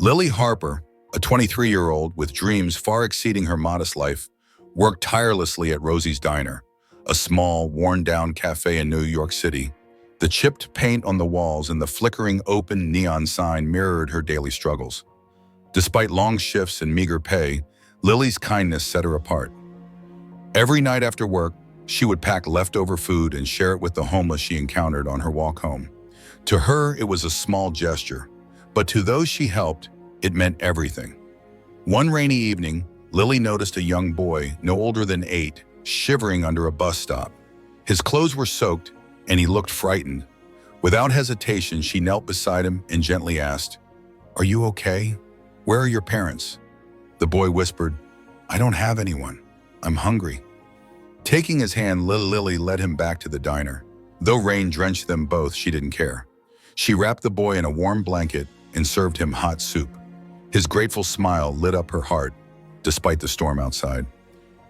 Lily Harper, a 23-year-old with dreams far exceeding her modest life, worked tirelessly at Rosy's Diner, a small, worn-down cafe in New York City. The chipped paint on the walls and the flickering open neon sign mirrored her daily struggles. Despite long shifts and meager pay, Lily's kindness set her apart. Every night after work, she would pack leftover food and share it with the homeless she encountered on her walk home. To her, it was a small gesture, but to those she helped, it meant everything. One rainy evening, Lily noticed a young boy, no older than 8, shivering under a bus stop. His clothes were soaked, and he looked frightened. Without hesitation, she knelt beside him and gently asked, "Are you okay? Where are your parents?" The boy whispered, "I don't have anyone. I'm hungry." Taking his hand, Lily led him back to the diner. Though rain drenched them both, she didn't care. She wrapped the boy in a warm blanket and served him hot soup. His grateful smile lit up her heart, despite the storm outside.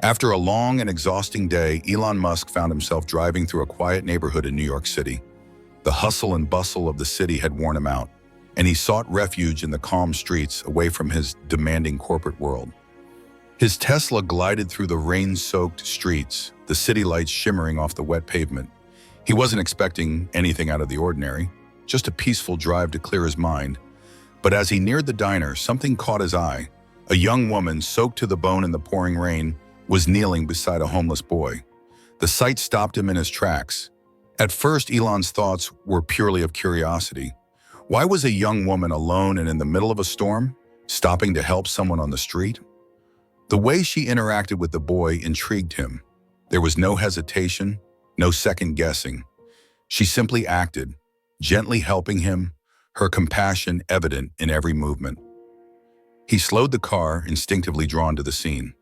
After a long and exhausting day, Elon Musk found himself driving through a quiet neighborhood in New York City. The hustle and bustle of the city had worn him out, and he sought refuge in the calm streets away from his demanding corporate world. His Tesla glided through the rain-soaked streets, the city lights shimmering off the wet pavement. He wasn't expecting anything out of the ordinary, just a peaceful drive to clear his mind. But as he neared the diner, something caught his eye. A young woman, soaked to the bone in the pouring rain, was kneeling beside a homeless boy. The sight stopped him in his tracks. At first, Elon's thoughts were purely of curiosity. Why was a young woman alone and in the middle of a storm, stopping to help someone on the street? The way she interacted with the boy intrigued him. There was no hesitation, no second guessing. She simply acted, gently helping him, her compassion evident in every movement. He slowed the car, instinctively drawn to the scene.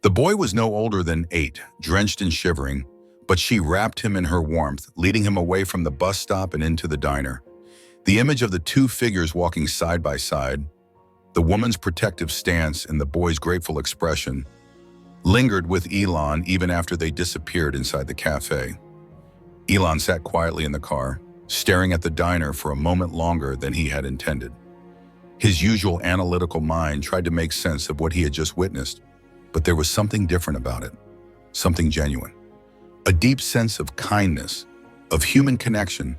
The boy was no older than 8, drenched and shivering, but she wrapped him in her warmth, leading him away from the bus stop and into the diner. The image of the two figures walking side by side, the woman's protective stance and the boy's grateful expression, lingered with Elon even after they disappeared inside the cafe. Elon sat quietly in the car, staring at the diner for a moment longer than he had intended. His usual analytical mind tried to make sense of what he had just witnessed, but there was something different about it, something genuine. A deep sense of kindness, of human connection,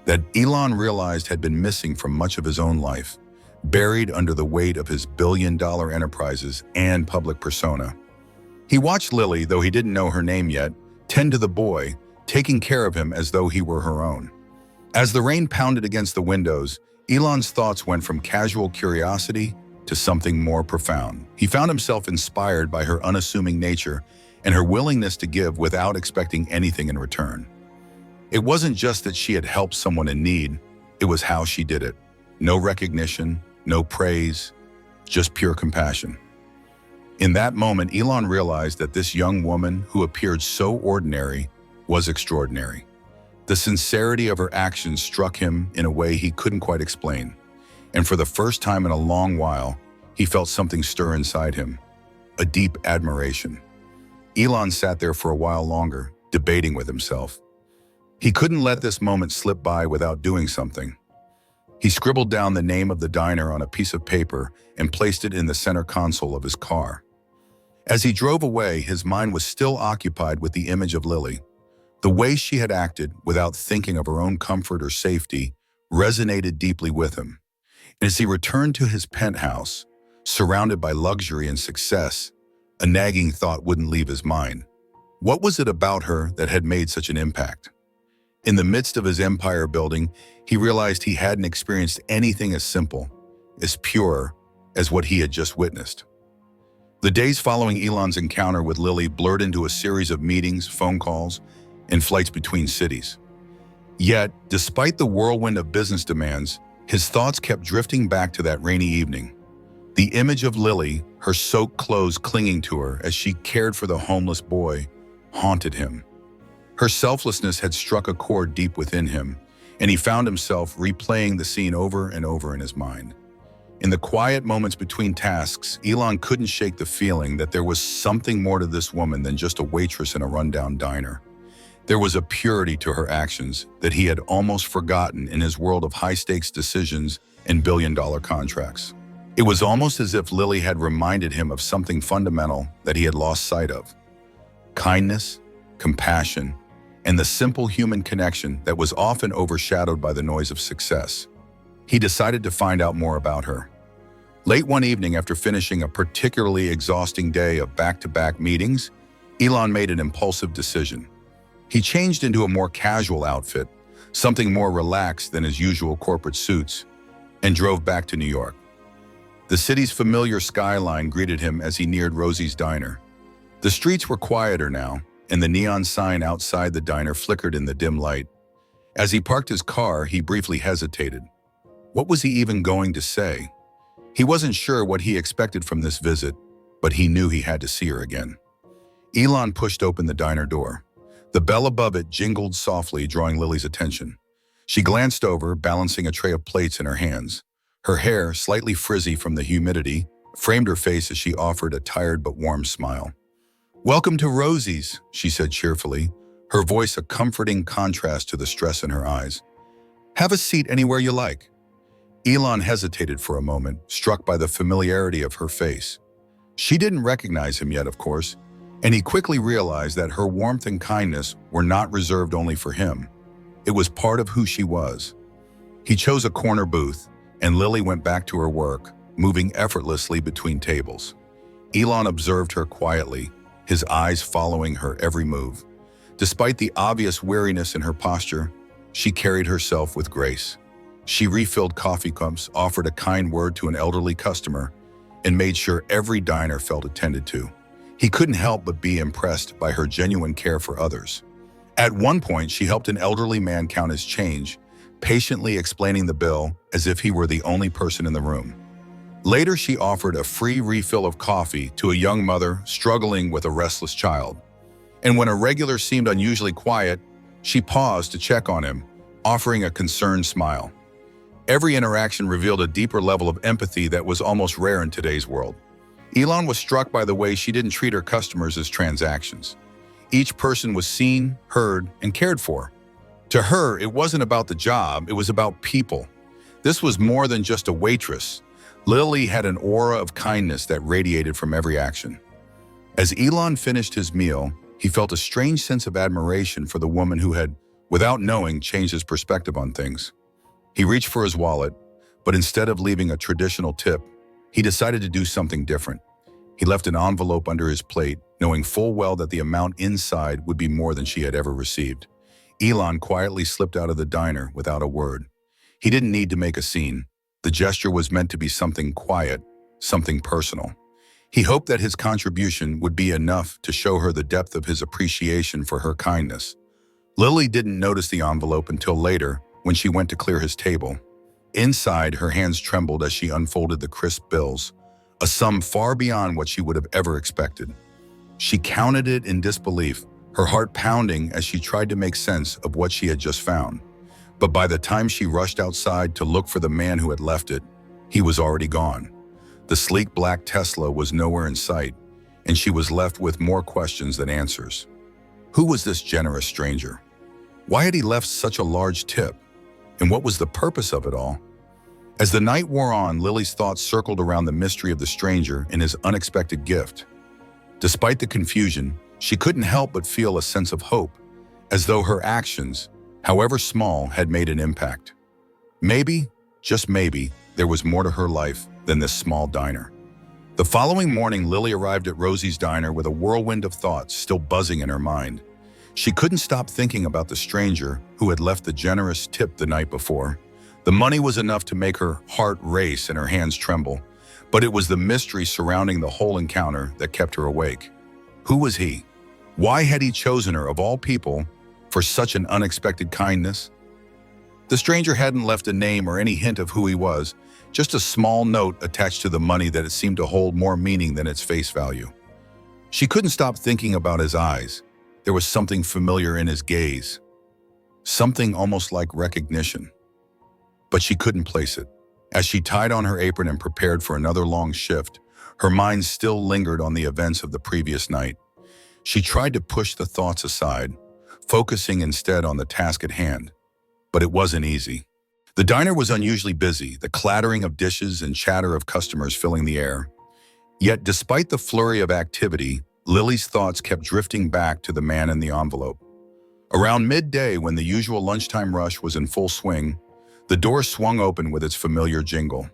that Elon realized had been missing from much of his own life, buried under the weight of his billion-dollar enterprises and public persona. He watched Lily, though he didn't know her name yet, tend to the boy, taking care of him as though he were her own. As the rain pounded against the windows, Elon's thoughts went from casual curiosity to something more profound. He found himself inspired by her unassuming nature and her willingness to give without expecting anything in return. It wasn't just that she had helped someone in need, it was how she did it. No recognition, no praise, just pure compassion. In that moment, Elon realized that this young woman who appeared so ordinary was extraordinary. The sincerity of her actions struck him in a way he couldn't quite explain. And for the first time in a long while, he felt something stir inside him, a deep admiration. Elon sat there for a while longer, debating with himself. He couldn't let this moment slip by without doing something. He scribbled down the name of the diner on a piece of paper and placed it in the center console of his car. As he drove away, his mind was still occupied with the image of Lily. The way she had acted, without thinking of her own comfort or safety, resonated deeply with him. As he returned to his penthouse, surrounded by luxury and success, a nagging thought wouldn't leave his mind. What was it about her that had made such an impact? In the midst of his empire building, he realized he hadn't experienced anything as simple, as pure, as what he had just witnessed. The days following Elon's encounter with Lily blurred into a series of meetings, phone calls, and flights between cities. Yet, despite the whirlwind of business demands, his thoughts kept drifting back to that rainy evening. The image of Lily, her soaked clothes clinging to her as she cared for the homeless boy, haunted him. Her selflessness had struck a chord deep within him, and he found himself replaying the scene over and over in his mind. In the quiet moments between tasks, Elon couldn't shake the feeling that there was something more to this woman than just a waitress in a rundown diner. There was a purity to her actions that he had almost forgotten in his world of high-stakes decisions and billion-dollar contracts. It was almost as if Lily had reminded him of something fundamental that he had lost sight of: kindness, compassion, and the simple human connection that was often overshadowed by the noise of success. He decided to find out more about her. Late one evening, after finishing a particularly exhausting day of back-to-back meetings, Elon made an impulsive decision. He changed into a more casual outfit, something more relaxed than his usual corporate suits, and drove back to New York. The city's familiar skyline greeted him as he neared Rosy's diner. The streets were quieter now, and the neon sign outside the diner flickered in the dim light. As he parked his car, he briefly hesitated. What was he even going to say? He wasn't sure what he expected from this visit, but he knew he had to see her again. Elon pushed open the diner door. The bell above it jingled softly, drawing Lily's attention. She glanced over, balancing a tray of plates in her hands. Her hair, slightly frizzy from the humidity, framed her face as she offered a tired but warm smile. "Welcome to Rosy's," she said cheerfully, her voice a comforting contrast to the stress in her eyes. "Have a seat anywhere you like." Elon hesitated for a moment, struck by the familiarity of her face. She didn't recognize him yet, of course, and he quickly realized that her warmth and kindness were not reserved only for him. It was part of who she was. He chose a corner booth, and Lily went back to her work, moving effortlessly between tables. Elon observed her quietly, his eyes following her every move. Despite the obvious weariness in her posture, she carried herself with grace. She refilled coffee cups, offered a kind word to an elderly customer, and made sure every diner felt attended to. He couldn't help but be impressed by her genuine care for others. At one point, she helped an elderly man count his change, patiently explaining the bill as if he were the only person in the room. Later, she offered a free refill of coffee to a young mother struggling with a restless child. And when a regular seemed unusually quiet, she paused to check on him, offering a concerned smile. Every interaction revealed a deeper level of empathy that was almost rare in today's world. Elon was struck by the way she didn't treat her customers as transactions. Each person was seen, heard, and cared for. To her, it wasn't about the job, it was about people. This was more than just a waitress. Lily had an aura of kindness that radiated from every action. As Elon finished his meal, he felt a strange sense of admiration for the woman who had, without knowing, changed his perspective on things. He reached for his wallet, but instead of leaving a traditional tip, he decided to do something different. He left an envelope under his plate, knowing full well that the amount inside would be more than she had ever received. Elon quietly slipped out of the diner without a word. He didn't need to make a scene. The gesture was meant to be something quiet, something personal. He hoped that his contribution would be enough to show her the depth of his appreciation for her kindness. Lily didn't notice the envelope until later, when she went to clear his table. Inside, her hands trembled as she unfolded the crisp bills, a sum far beyond what she would have ever expected. She counted it in disbelief, her heart pounding as she tried to make sense of what she had just found. But by the time she rushed outside to look for the man who had left it, he was already gone. The sleek black Tesla was nowhere in sight, and she was left with more questions than answers. Who was this generous stranger? Why had he left such a large tip? And what was the purpose of it all? As the night wore on, Lily's thoughts circled around the mystery of the stranger and his unexpected gift. Despite the confusion, she couldn't help but feel a sense of hope, as though her actions, however small, had made an impact. Maybe, just maybe, there was more to her life than this small diner. The following morning, Lily arrived at Rosy's diner with a whirlwind of thoughts still buzzing in her mind. She couldn't stop thinking about the stranger who had left the generous tip the night before. The money was enough to make her heart race and her hands tremble, but it was the mystery surrounding the whole encounter that kept her awake. Who was he? Why had he chosen her, of all people, for such an unexpected kindness? The stranger hadn't left a name or any hint of who he was, just a small note attached to the money that it seemed to hold more meaning than its face value. She couldn't stop thinking about his eyes. There was something familiar in his gaze, something almost like recognition. But she couldn't place it. As she tied on her apron and prepared for another long shift, her mind still lingered on the events of the previous night. She tried to push the thoughts aside, focusing instead on the task at hand. But it wasn't easy. The diner was unusually busy, the clattering of dishes and chatter of customers filling the air. Yet, despite the flurry of activity, Lily's thoughts kept drifting back to the man in the envelope. Around midday, when the usual lunchtime rush was in full swing, the door swung open with its familiar jingle.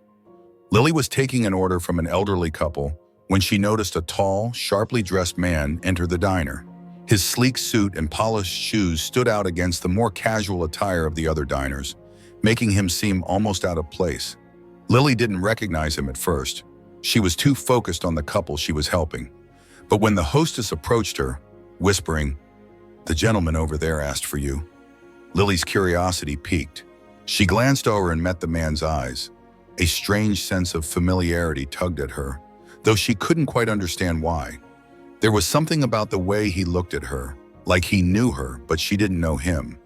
Lily was taking an order from an elderly couple when she noticed a tall, sharply dressed man enter the diner. His sleek suit and polished shoes stood out against the more casual attire of the other diners, making him seem almost out of place. Lily didn't recognize him at first. She was too focused on the couple she was helping. But when the hostess approached her, whispering, "The gentleman over there asked for you," Lily's curiosity piqued. She glanced over and met the man's eyes. A strange sense of familiarity tugged at her, though she couldn't quite understand why. There was something about the way he looked at her, like he knew her, but she didn't know him.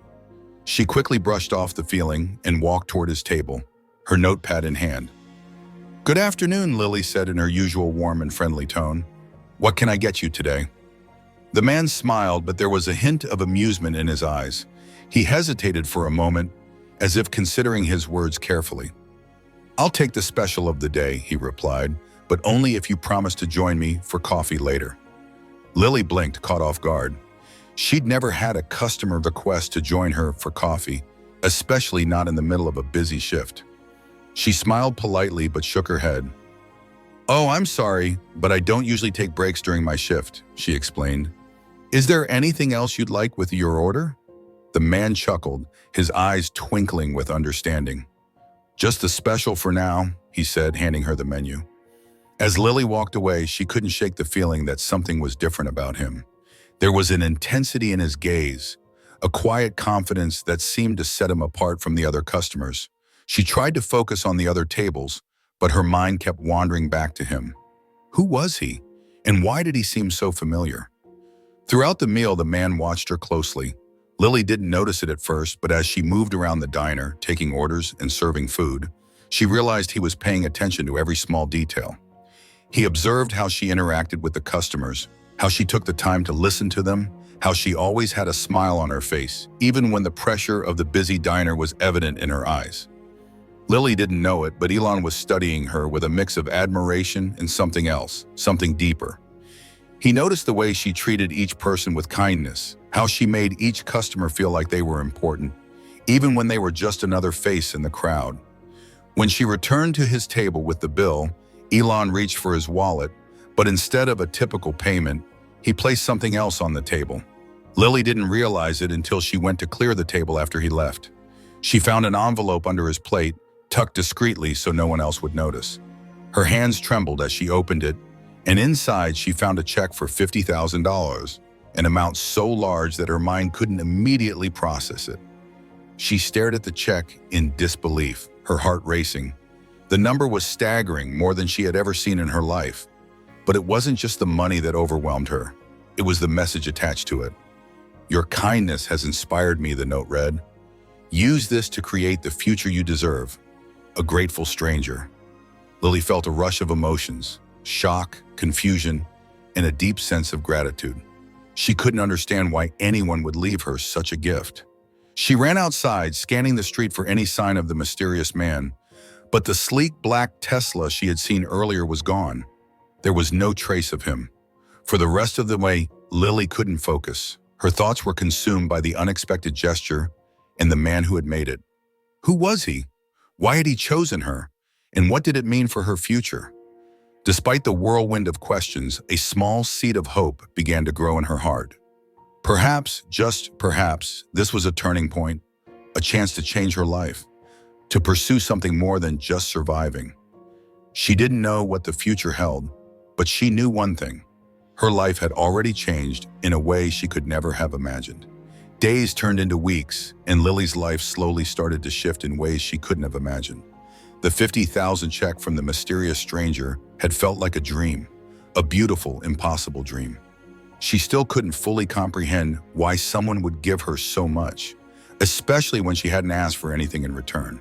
She quickly brushed off the feeling and walked toward his table, her notepad in hand. "Good afternoon," Lily said in her usual warm and friendly tone. "What can I get you today?" The man smiled, but there was a hint of amusement in his eyes. He hesitated for a moment, as if considering his words carefully. "I'll take the special of the day," he replied, "but only if you promise to join me for coffee later." Lily blinked, caught off guard. She'd never had a customer request to join her for coffee, especially not in the middle of a busy shift. She smiled politely but shook her head. "Oh, I'm sorry, but I don't usually take breaks during my shift," she explained. "Is there anything else you'd like with your order?" The man chuckled, his eyes twinkling with understanding. "Just the special for now," he said, handing her the menu. As Lily walked away, she couldn't shake the feeling that something was different about him. There was an intensity in his gaze, a quiet confidence that seemed to set him apart from the other customers. She tried to focus on the other tables, but her mind kept wandering back to him. Who was he? And why did he seem so familiar? Throughout the meal, the man watched her closely. Lily didn't notice it at first, but as she moved around the diner, taking orders and serving food, she realized he was paying attention to every small detail. He observed how she interacted with the customers, how she took the time to listen to them, how she always had a smile on her face, even when the pressure of the busy diner was evident in her eyes. Lily didn't know it, but Elon was studying her with a mix of admiration and something else, something deeper. He noticed the way she treated each person with kindness, how she made each customer feel like they were important, even when they were just another face in the crowd. When she returned to his table with the bill, Elon reached for his wallet, but instead of a typical payment, he placed something else on the table. Lily didn't realize it until she went to clear the table after he left. She found an envelope under his plate, tucked discreetly so no one else would notice. Her hands trembled as she opened it, and inside she found a check for $50,000, an amount so large that her mind couldn't immediately process it. She stared at the check in disbelief, her heart racing. The number was staggering, more than she had ever seen in her life. But it wasn't just the money that overwhelmed her. It was the message attached to it. "Your kindness has inspired me," the note read. "Use this to create the future you deserve. A grateful stranger." Lily felt a rush of emotions, shock, confusion, and a deep sense of gratitude. She couldn't understand why anyone would leave her such a gift. She ran outside, scanning the street for any sign of the mysterious man. But the sleek black Tesla she had seen earlier was gone. There was no trace of him. For the rest of the way, Lily couldn't focus. Her thoughts were consumed by the unexpected gesture and the man who had made it. Who was he? Why had he chosen her? And what did it mean for her future? Despite the whirlwind of questions, a small seed of hope began to grow in her heart. Perhaps, just perhaps, this was a turning point, a chance to change her life, to pursue something more than just surviving. She didn't know what the future held, but she knew one thing. Her life had already changed in a way she could never have imagined. Days turned into weeks, and Lily's life slowly started to shift in ways she couldn't have imagined. The $50,000 check from the mysterious stranger had felt like a dream, a beautiful, impossible dream. She still couldn't fully comprehend why someone would give her so much, especially when she hadn't asked for anything in return.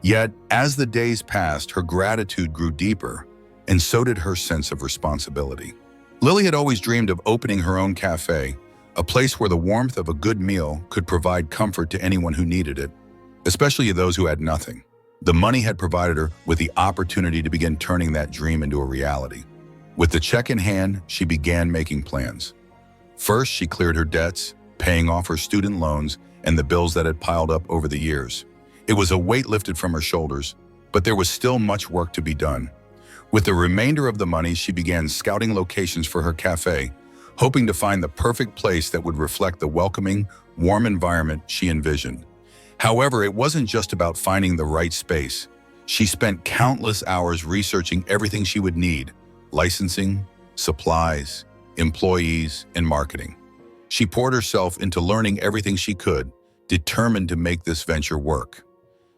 Yet, as the days passed, her gratitude grew deeper, and so did her sense of responsibility. Lily had always dreamed of opening her own cafe, a place where the warmth of a good meal could provide comfort to anyone who needed it. especially those who had nothing. The money had provided her with the opportunity to begin turning that dream into a reality. With the check in hand, she began making plans. First, she cleared her debts, paying off her student loans and the bills that had piled up over the years. It was a weight lifted from her shoulders, but there was still much work to be done. With the remainder of the money, she began scouting locations for her cafe, hoping to find the perfect place that would reflect the welcoming, warm environment she envisioned. However, it wasn't just about finding the right space. She spent countless hours researching everything she would need: licensing, supplies, employees, and marketing. She poured herself into learning everything she could, determined to make this venture work.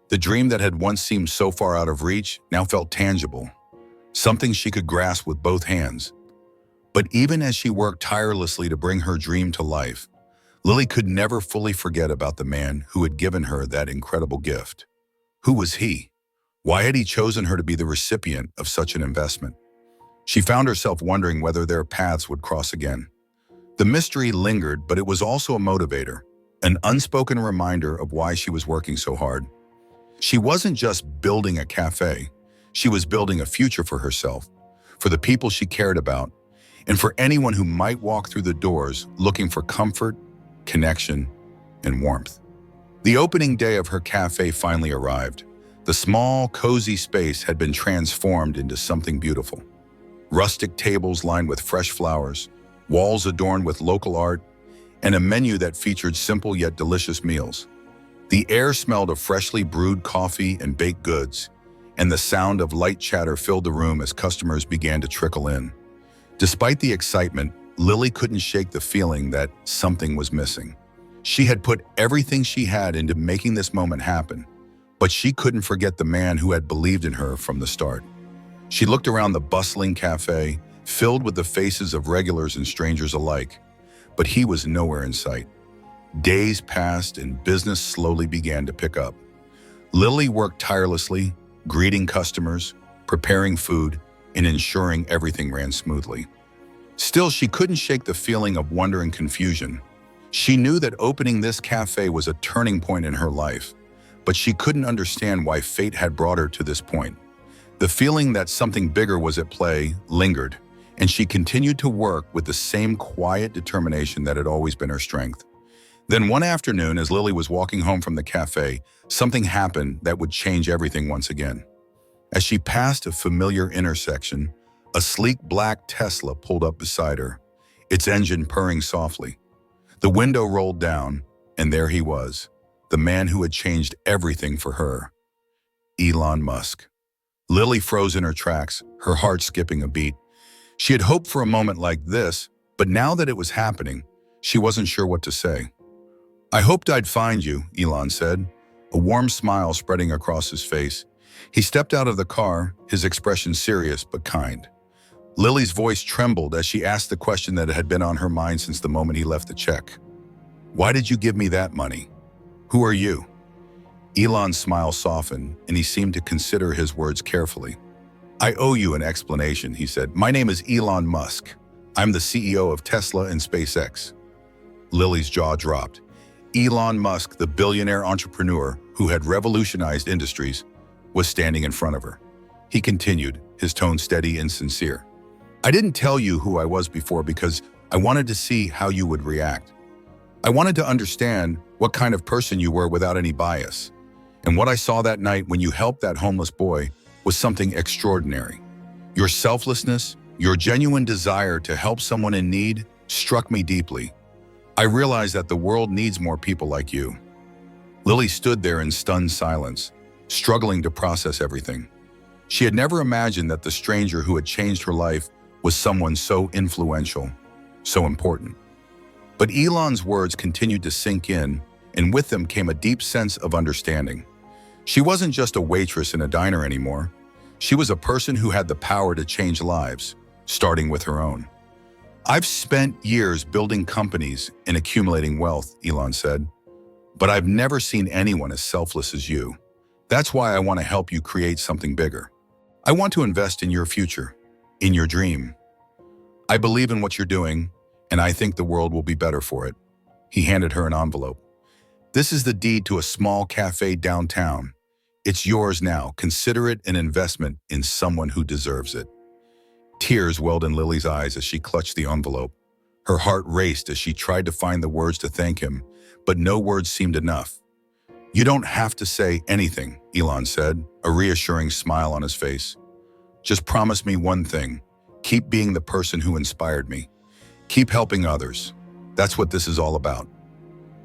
The dream that had once seemed so far out of reach now felt tangible, something she could grasp with both hands. But even as she worked tirelessly to bring her dream to life, Lily could never fully forget about the man who had given her that incredible gift. Who was he? Why had he chosen her to be the recipient of such an investment? She found herself wondering whether their paths would cross again. The mystery lingered, but it was also a motivator, an unspoken reminder of why she was working so hard. She wasn't just building a cafe. She was building a future for herself, for the people she cared about, and for anyone who might walk through the doors looking for comfort, connection, and warmth. The opening day of her cafe finally arrived. The small, cozy space had been transformed into something beautiful. Rustic tables lined with fresh flowers, walls adorned with local art, and a menu that featured simple yet delicious meals. The air smelled of freshly brewed coffee and baked goods, and the sound of light chatter filled the room as customers began to trickle in. Despite the excitement, Lily couldn't shake the feeling that something was missing. She had put everything she had into making this moment happen, but she couldn't forget the man who had believed in her from the start. She looked around the bustling cafe, filled with the faces of regulars and strangers alike, but he was nowhere in sight. Days passed and business slowly began to pick up. Lily worked tirelessly, greeting customers, preparing food, and ensuring everything ran smoothly. Still, she couldn't shake the feeling of wonder and confusion. She knew that opening this cafe was a turning point in her life, but she couldn't understand why fate had brought her to this point. The feeling that something bigger was at play lingered, and she continued to work with the same quiet determination that had always been her strength. Then one afternoon, as Lily was walking home from the cafe, something happened that would change everything once again. As she passed a familiar intersection, a sleek black Tesla pulled up beside her, its engine purring softly. The window rolled down, and there he was, the man who had changed everything for her. Elon Musk. Lily froze in her tracks, her heart skipping a beat. She had hoped for a moment like this, but now that it was happening, she wasn't sure what to say. "I hoped I'd find you," Elon said, a warm smile spreading across his face. He stepped out of the car, his expression serious but kind. Lily's voice trembled as she asked the question that had been on her mind since the moment he left the check. "Why did you give me that money? Who are you?" Elon's smile softened, and he seemed to consider his words carefully. "I owe you an explanation," he said. "My name is Elon Musk. I'm the CEO of Tesla and SpaceX." Lily's jaw dropped. Elon Musk, the billionaire entrepreneur who had revolutionized industries, was standing in front of her. He continued, his tone steady and sincere. "I didn't tell you who I was before because I wanted to see how you would react. I wanted to understand what kind of person you were without any bias. And what I saw that night when you helped that homeless boy was something extraordinary. Your selflessness, your genuine desire to help someone in need struck me deeply. I realized that the world needs more people like you." Lily stood there in stunned silence, struggling to process everything. She had never imagined that the stranger who had changed her life was someone so influential, so important. But Elon's words continued to sink in, and with them came a deep sense of understanding. She wasn't just a waitress in a diner anymore. She was a person who had the power to change lives, starting with her own. "I've spent years building companies and accumulating wealth," Elon said, "but I've never seen anyone as selfless as you. That's why I want to help you create something bigger. I want to invest in your future, in your dream. I believe in what you're doing, and I think the world will be better for it." He handed her an envelope. This is the deed to a small cafe downtown. It's yours now. Consider it an investment in someone who deserves it. Tears welled in Lily's eyes as she clutched the envelope. Her heart raced as she tried to find the words to thank him, but no words seemed enough. "You don't have to say anything," Elon said, a reassuring smile on his face. "Just promise me one thing. Keep being the person who inspired me. Keep helping others. That's what this is all about."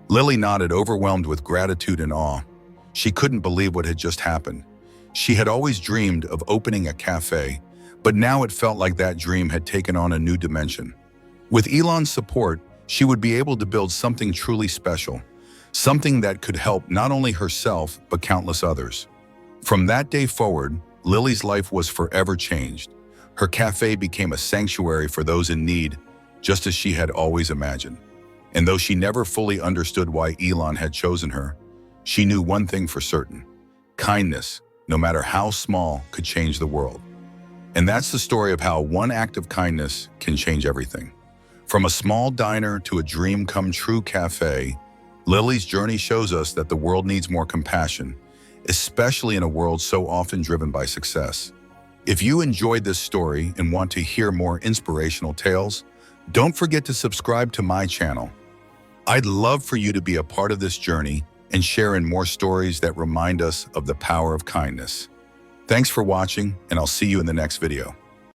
Lily nodded, overwhelmed with gratitude and awe. She couldn't believe what had just happened. She had always dreamed of opening a cafe, but now it felt like that dream had taken on a new dimension. With Elon's support, she would be able to build something truly special, something that could help not only herself, but countless others. From that day forward, Lily's life was forever changed. Her cafe became a sanctuary for those in need, just as she had always imagined. And though she never fully understood why Elon had chosen her, she knew one thing for certain: kindness, no matter how small, could change the world. And that's the story of how one act of kindness can change everything. From a small diner to a dream-come-true cafe, Lily's journey shows us that the world needs more compassion, especially in a world so often driven by success. If you enjoyed this story and want to hear more inspirational tales, don't forget to subscribe to my channel. I'd love for you to be a part of this journey and share in more stories that remind us of the power of kindness. Thanks for watching, and I'll see you in the next video.